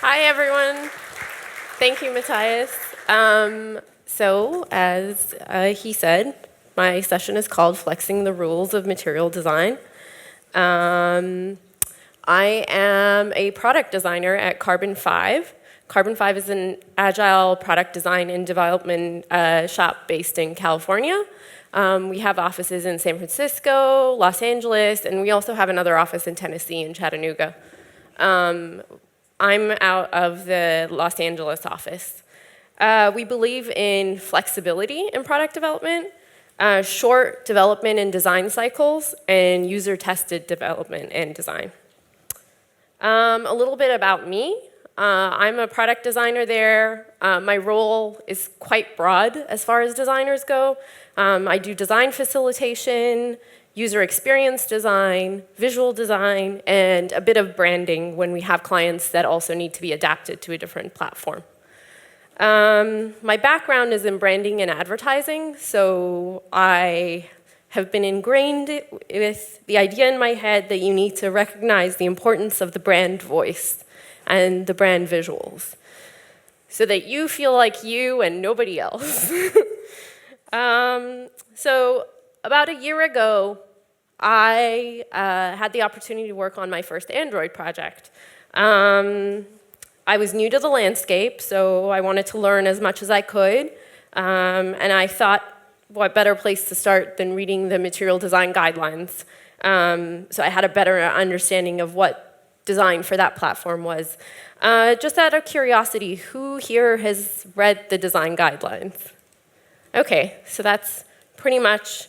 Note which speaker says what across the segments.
Speaker 1: Hi, everyone. Thank you, Matthias. So, as he said, my session is called Flexing the Rules of Material Design. I am a product designer at Carbon 5. Carbon 5 is an agile product design and development shop based in California. We have offices in San Francisco, Los Angeles, and we also have another office in Tennessee in Chattanooga. I'm out of the Los Angeles office. We believe in flexibility in product development, short development and design cycles, and user-tested development and design. A little bit about me. I'm a product designer there. My role is quite broad as far as designers go. I do design facilitation, user experience design, visual design, and a bit of branding when we have clients that also need to be adapted to a different platform. My background is in branding and advertising, so I have been ingrained with the idea in my head that you need to recognize the importance of the brand voice and the brand visuals so that you feel like you and nobody else. So about a year ago, I had the opportunity to work on my first Android project. I was new to the landscape, so I wanted to learn as much as I could. And I thought, what better place to start than reading the material design guidelines? So I had a better understanding of what design for that platform was. Just out of curiosity, who here has read the design guidelines? Okay, so that's pretty much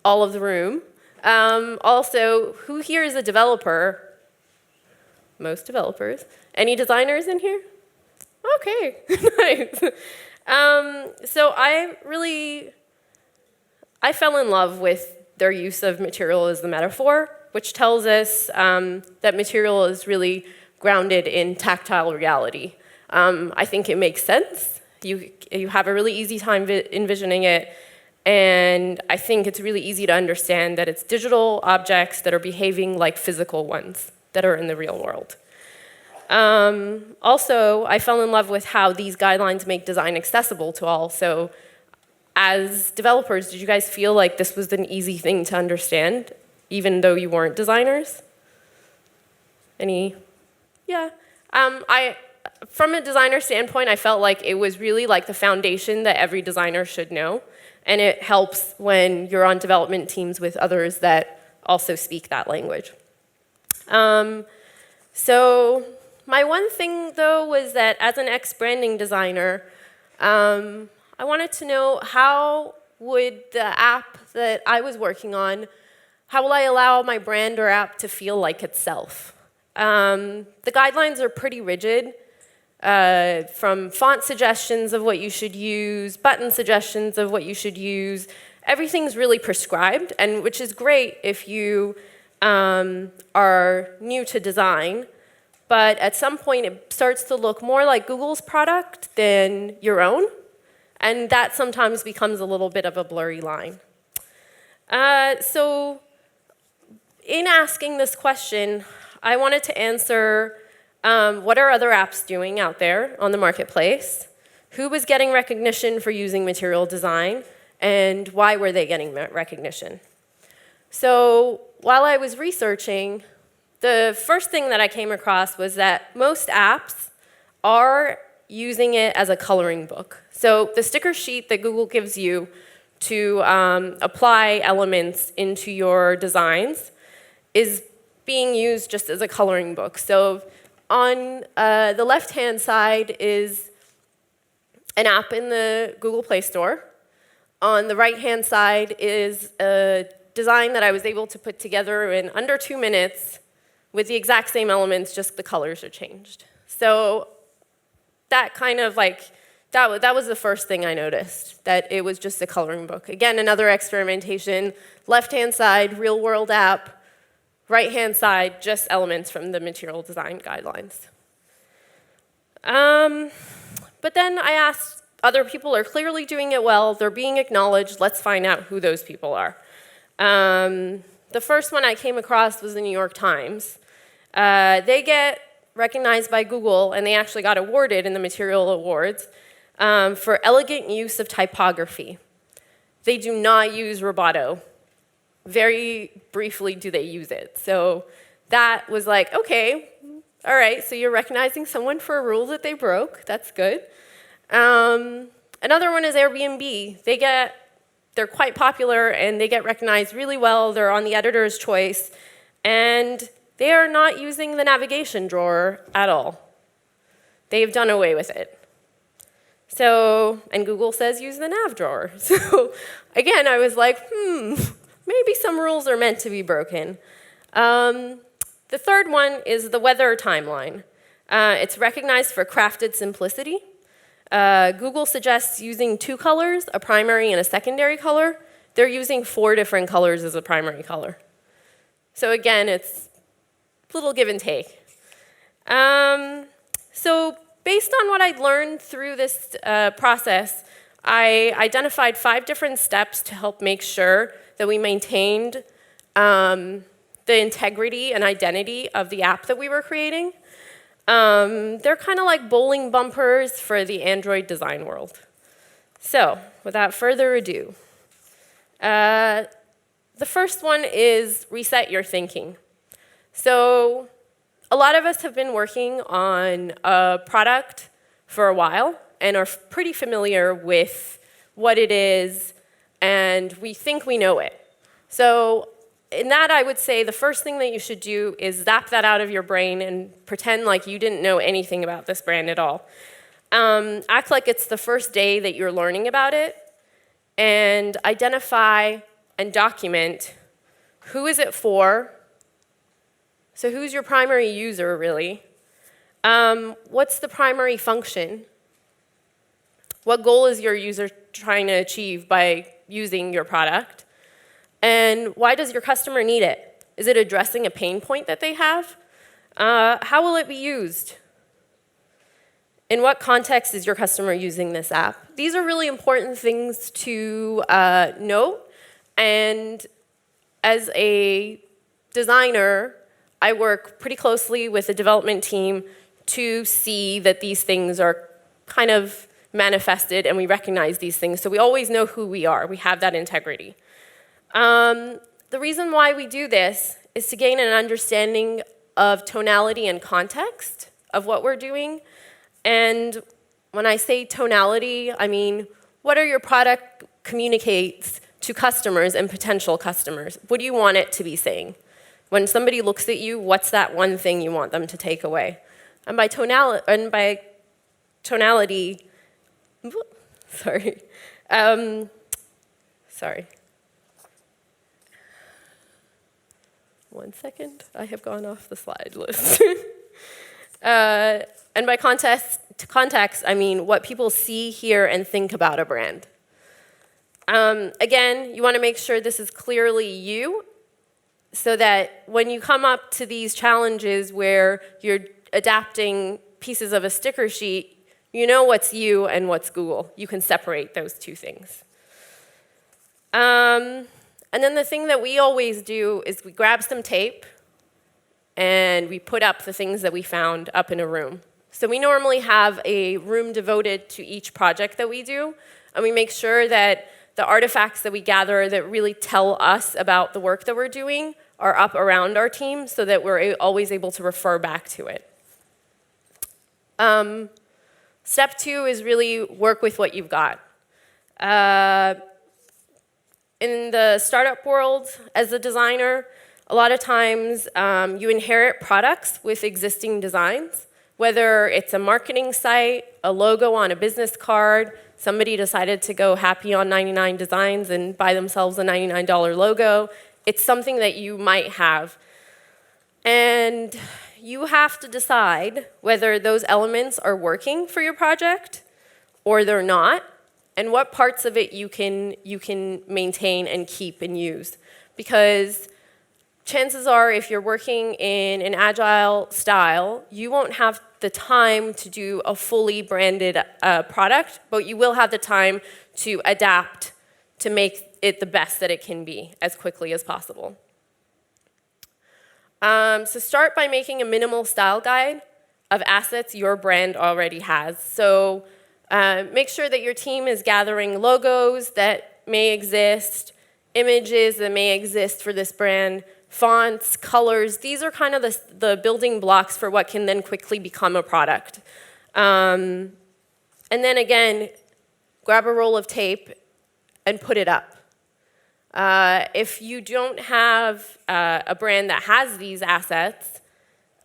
Speaker 1: all of the room. Also, who here is a developer? Most developers. Any designers in here? Okay, nice. So I fell in love with their use of material as the metaphor, which tells us that material is really grounded in tactile reality. I think it makes sense. You have a really easy time envisioning it. And I think it's really easy to understand that it's digital objects that are behaving like physical ones that are in the real world. Also, I fell in love with how these guidelines make design accessible to all. So as developers, did you guys feel like this was an easy thing to understand, even though you weren't designers? Any? Yeah. From a designer standpoint, I felt like it was really like the foundation that every designer should know. And it helps when you're on development teams with others that also speak that language. So my one thing, though, was that as an ex-branding designer, I wanted to know how would the app that I was working on, how will I allow my brand or app to feel like itself? The guidelines are pretty rigid. From font suggestions of what you should use, button suggestions of what you should use. Everything's really prescribed, and which is great if you are new to design. But at some point, it starts to look more like Google's product than your own, and that sometimes becomes a little bit of a blurry line. So in asking this question, I wanted to answer what are other apps doing out there on the marketplace? Who was getting recognition for using material design? And why were they getting recognition? So while I was researching, the first thing that I came across was that most apps are using it as a coloring book. So the sticker sheet that Google gives you to apply elements into your designs is being used just as a coloring book. So on the left-hand side is an app in the Google Play Store. On the right-hand side is a design that I was able to put together in under 2 minutes with the exact same elements, just the colors are changed. So that kind of like, that was the first thing I noticed, that it was just a coloring book. Again, another experimentation. Left-hand side, real-world app. Right-hand side, just elements from the material design guidelines. But then I asked, other people are clearly doing it well, they're being acknowledged, let's find out who those people are. The first one I came across was the New York Times. They get recognized by Google, and they actually got awarded in the Material Awards for elegant use of typography. They do not use Roboto. Very briefly do they use it. So that was like, okay, all right, so you're recognizing someone for a rule that they broke. That's good. Another one is Airbnb. They're quite popular, and they get recognized really well. They're on the editor's choice, and they are not using the navigation drawer at all. They've done away with it. So, and Google says use the nav drawer. So again, I was like, maybe some rules are meant to be broken. The third one is the weather timeline. It's recognized for crafted simplicity. Google suggests using 2 colors, a primary and a secondary color. They're using 4 different colors as a primary color. So again, it's a little give and take. So based on what I'd learned through this process, I identified 5 different steps to help make sure that we maintained the integrity and identity of the app that we were creating. They're kind of like bowling bumpers for the Android design world. So, without further ado, the first one is reset your thinking. So, a lot of us have been working on a product for a while and are pretty familiar with what it is, and we think we know it. So, in that, I would say the first thing that you should do is zap that out of your brain and pretend like you didn't know anything about this brand at all. Act like it's the first day that you're learning about it, and identify and document who is it for. So who's your primary user, really? What's the primary function? What goal is your user trying to achieve by using your product? And why does your customer need it? Is it addressing a pain point that they have? How will it be used? In what context is your customer using this app? These are really important things to note. And as a designer, I work pretty closely with the development team to see that these things are kind of manifested and we recognize these things. So we always know who we are. We have that integrity. The reason why we do this is to gain an understanding of tonality and context of what we're doing. And when I say tonality, I mean, what are your product communicates to customers and potential customers? What do you want it to be saying? When somebody looks at you, what's that one thing you want them to take away? And by tonality, sorry. Sorry. 1 second, I have gone off the slide list. And by context, I mean what people see, hear, and think about a brand. Again, you want to make sure this is clearly you, so that when you come up to these challenges where you're adapting pieces of a sticker sheet, you know what's you and what's Google. You can separate those two things. And then the thing that we always do is we grab some tape and we put up the things that we found up in a room. So we normally have a room devoted to each project that we do, and we make sure that the artifacts that we gather that really tell us about the work that we're doing are up around our team so that we're always able to refer back to it. Step 2 is really work with what you've got. In the startup world, as a designer, a lot of times you inherit products with existing designs, whether it's a marketing site, a logo on a business card, somebody decided to go happy on 99 designs and buy themselves a $99 logo. It's something that you might have. And you have to decide whether those elements are working for your project or they're not, and what parts of it you can maintain and keep and use. Because chances are, if you're working in an agile style, you won't have the time to do a fully branded product, but you will have the time to adapt to make it the best that it can be as quickly as possible. So start by making a minimal style guide. of assets your brand already has. So make sure that your team is gathering logos that may exist, images that may exist for this brand, fonts, colors. These are kind of the building blocks for what can then quickly become a product. And then again, grab a roll of tape and put it up. If you don't have a brand that has these assets,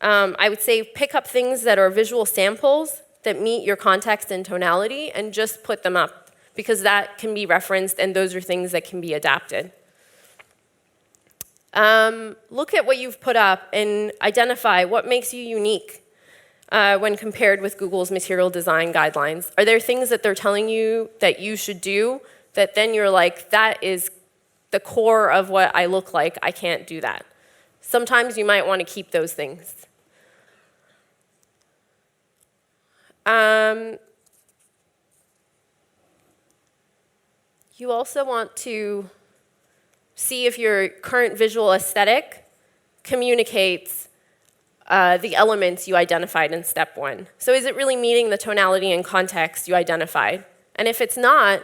Speaker 1: I would say pick up things that are visual samples that meet your context and tonality and just put them up, because that can be referenced and those are things that can be adapted. Look at what you've put up and identify what makes you unique when compared with Google's material design guidelines. Are there things that they're telling you that you should do that then you're like, that is the core of what I look like, I can't do that? Sometimes you might want to keep those things. You also want to see if your current visual aesthetic communicates the elements you identified in step 1. So is it really meeting the tonality and context you identified? And if it's not,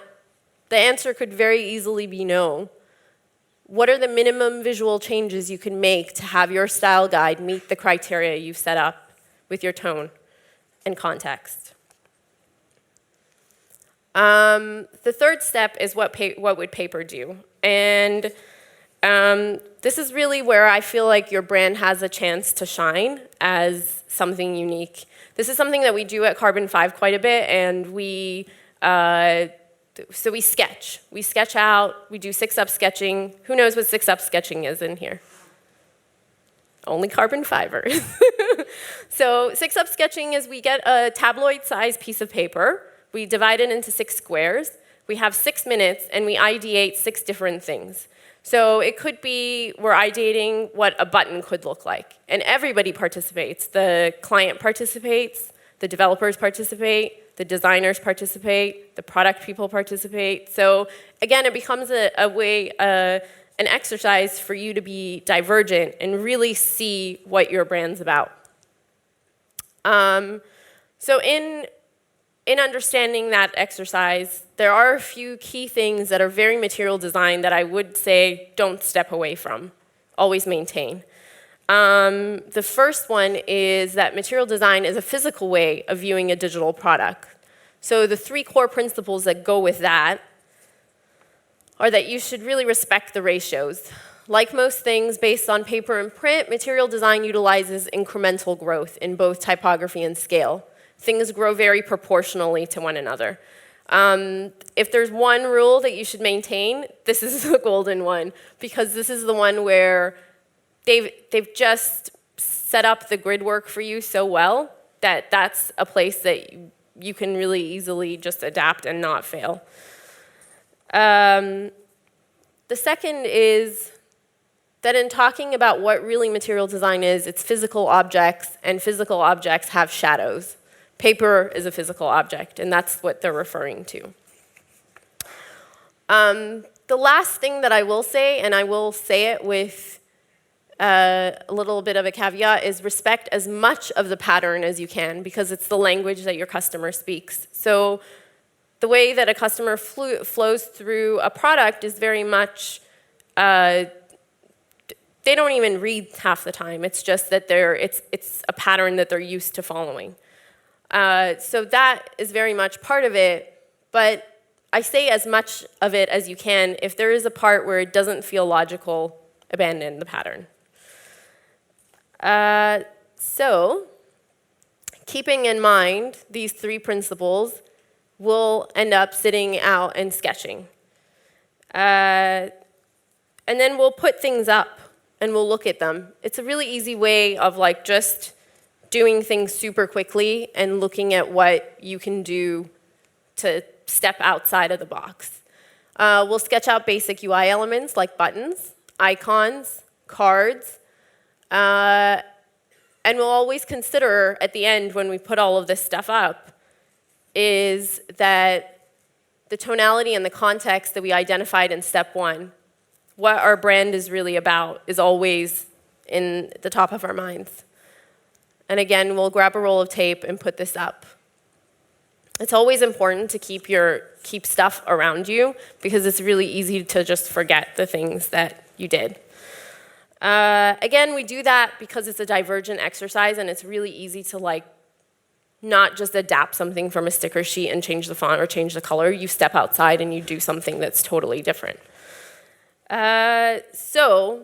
Speaker 1: the answer could very easily be no. What are the minimum visual changes you can make to have your style guide meet the criteria you've set up with your tone and context? The third step is what would paper do? And this is really where I feel like your brand has a chance to shine as something unique. This is something that we do at Carbon 5 quite a bit, and so we sketch. We sketch out, we do 6-up sketching. Who knows what 6-up sketching is in here? Only Carbon 5ers. So 6-up sketching is we get a tabloid-sized piece of paper, we divide it into 6 squares, we have 6 minutes, and we ideate 6 different things. So it could be we're ideating what a button could look like, and everybody participates. The client participates, the developers participate, the designers participate, the product people participate. So again, it becomes a way, an exercise for you to be divergent and really see what your brand's about. So in understanding that exercise, there are a few key things that are very material design that I would say don't step away from, always maintain. The first one is that material design is a physical way of viewing a digital product. So the 3 core principles that go with that are that you should really respect the ratios. Like most things based on paper and print, material design utilizes incremental growth in both typography and scale. Things grow very proportionally to one another. If there's one rule that you should maintain, this is the golden one, because this is the one where they've just set up the grid work for you so well that that's a place that you can really easily just adapt and not fail. The second is that in talking about what really material design is, it's physical objects, and physical objects have shadows. Paper is a physical object, and that's what they're referring to. The last thing that I will say, and I will say it with a little bit of a caveat, is respect as much of the pattern as you can, because it's the language that your customer speaks. So the way that a customer flows through a product is very much, they don't even read half the time. It's just that it's a pattern that they're used to following. So that is very much part of it, but I say as much of it as you can. If there is a part where it doesn't feel logical, abandon the pattern. So keeping in mind these 3 principles, we'll end up sitting out and sketching. And then we'll put things up and we'll look at them. It's a really easy way of like just doing things super quickly and looking at what you can do to step outside of the box. We'll sketch out basic UI elements like buttons, icons, cards, and we'll always consider at the end when we put all of this stuff up is that the tonality and the context that we identified in step 1, what our brand is really about, is always in the top of our minds. And again, we'll grab a roll of tape and put this up. It's always important to keep stuff around you because it's really easy to just forget the things that you did. Again, we do that because it's a divergent exercise and it's really easy to not just adapt something from a sticker sheet and change the font or change the color. You step outside and you do something that's totally different. So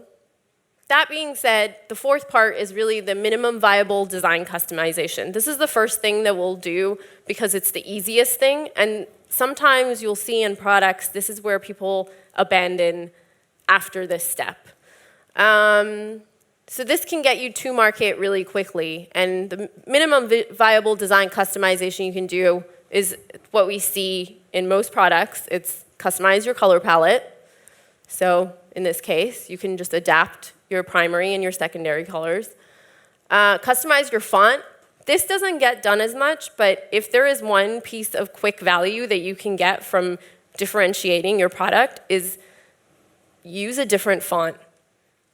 Speaker 1: that being said, the fourth part is really the minimum viable design customization. This is the first thing that we'll do because it's the easiest thing. And sometimes you'll see in products, this is where people abandon after this step. So this can get you to market really quickly. And the minimum viable design customization you can do is what we see in most products. It's customize your color palette. So in this case, you can just adapt your primary and your secondary colors. Customize your font. This doesn't get done as much, but if there is one piece of quick value that you can get from differentiating your product is use a different font.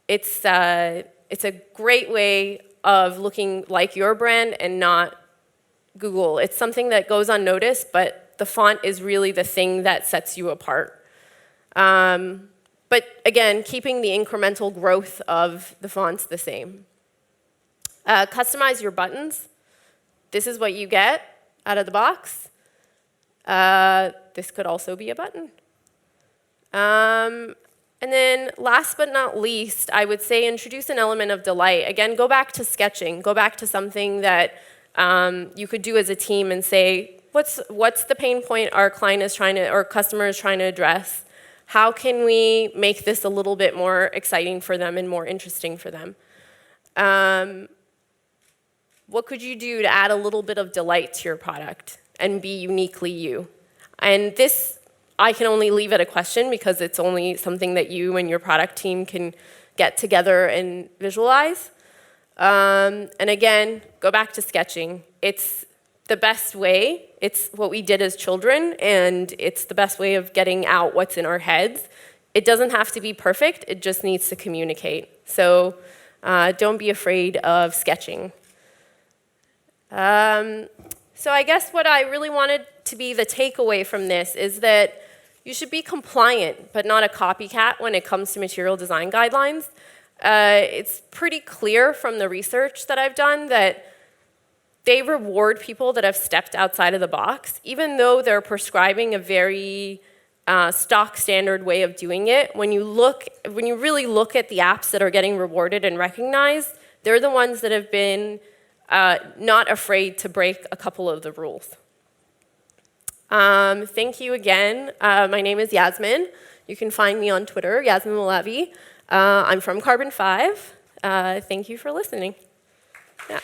Speaker 1: It's a great way of looking like your brand and not Google. It's something that goes unnoticed, but the font is really the thing that sets you apart. But again, keeping the incremental growth of the fonts the same. Customize your buttons. This is what you get out of the box. This could also be a button. And then last but not least, I would say introduce an element of delight. Again, go back to sketching. Go back to something that you could do as a team and say, what's the pain point our client is trying to, or customer is trying to address? How can we make this a little bit more exciting for them and more interesting for them? What could you do to add a little bit of delight to your product and be uniquely you? And this, I can only leave it a question because it's only something that you and your product team can get together and visualize. And again, go back to sketching. It's the best way. It's what we did as children, and it's the best way of getting out what's in our heads. It doesn't have to be perfect. It just needs to communicate. So don't be afraid of sketching. So I guess what I really wanted to be the takeaway from this is that you should be compliant, but not a copycat when it comes to material design guidelines. It's pretty clear from the research that I've done that they reward people that have stepped outside of the box, even though they're prescribing a very stock standard way of doing it. When you really look at the apps that are getting rewarded and recognized, they're the ones that have been not afraid to break a couple of the rules. Thank you again. My name is Yasmine. You can find me on Twitter, Yasmine Molavi. I'm from Carbon 5. Thank you for listening. Yeah.